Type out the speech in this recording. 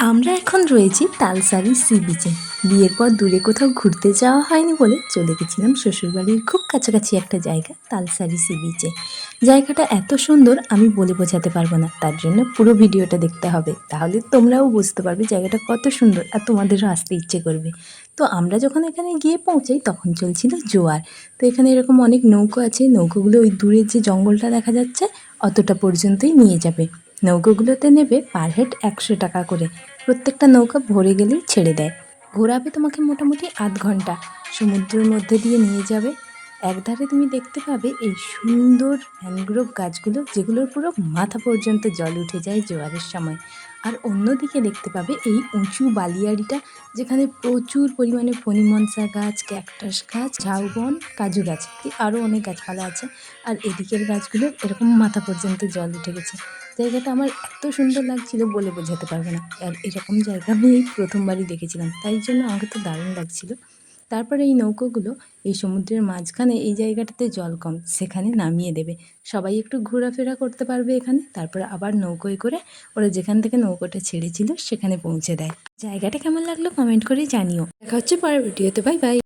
আমরা এখন রয়েছি তালসারি সি বিচে। বিয়ের পর দূরে কোথাও ঘুরতে যাওয়া হয়নি বলে চলে গেছিলাম শ্বশুরবাড়ির খুব কাছাকাছি একটা জায়গা, তালসারি সি বিচে। জায়গাটা এত সুন্দর আমি বলে বোঝাতে পারবো না, তার জন্য পুরো ভিডিওটা দেখতে হবে, তাহলে তোমরাও বুঝতে পারবে জায়গাটা কত সুন্দর আর তোমাদেরও আসতে ইচ্ছে করবে। তো আমরা যখন এখানে গিয়ে পৌঁছাই তখন চলছিল জোয়ার। তো এখানে এরকম অনেক নৌকো আছে, নৌকোগুলো ওই দূরের যে জঙ্গলটা দেখা যাচ্ছে অতটা পর্যন্তই নিয়ে যাবে। নৌকোগুলোতে নেবে পার হেড 100 টাকা করে। প্রত্যেকটা নৌকা ভরে গেলেই ছেড়ে দেয়। ঘোরাবে তোমাকে মোটামুটি আধ ঘন্টা, সমুদ্রের মধ্যে দিয়ে নিয়ে যাবে। একধারে তুমি দেখতে পাবে এই সুন্দর ম্যানগ্রোভ গাছগুলো, যেগুলোর পুরো মাথা পর্যন্ত জল উঠে যায় জোয়ারের সময়। আর অন্যদিকে দেখতে পাবে এই উঁচু বালিয়াড়িটা, যেখানে প্রচুর পরিমাণে ফণিমনসা গাছ, ক্যাকটাস গাছ, ঝাউবন, কাজু গাছ, আরও অনেক গাছপালা আছে। আর এদিকের গাছগুলো এরকম মাথা পর্যন্ত জল উঠে গেছে। জায়গাটা আমার এত সুন্দর লাগছিল বলে বোঝাতে পারবো না। আর এরকম জায়গা আমি এই প্রথমবারই দেখেছিলাম, তাই জন্য আমাকে তো দারুণ লাগছিল। তারপরে এই নৌকোগুলো এই সমুদ্রের মাঝখানে এই জায়গাটাতে জল কম, সেখানে নামিয়ে দেবে। সবাই একটু ঘোরাফেরা করতে পারবে এখানে, তারপরে আবার নৌকোয় করে ওরা যেখান থেকে নৌকোটা ছেড়েছিল সেখানে পৌঁছে দেয়। জায়গাটা কেমন লাগলো কমেন্ট করে জানিও। দেখা হচ্ছে পরের ভিডিওতে, বাই বাই।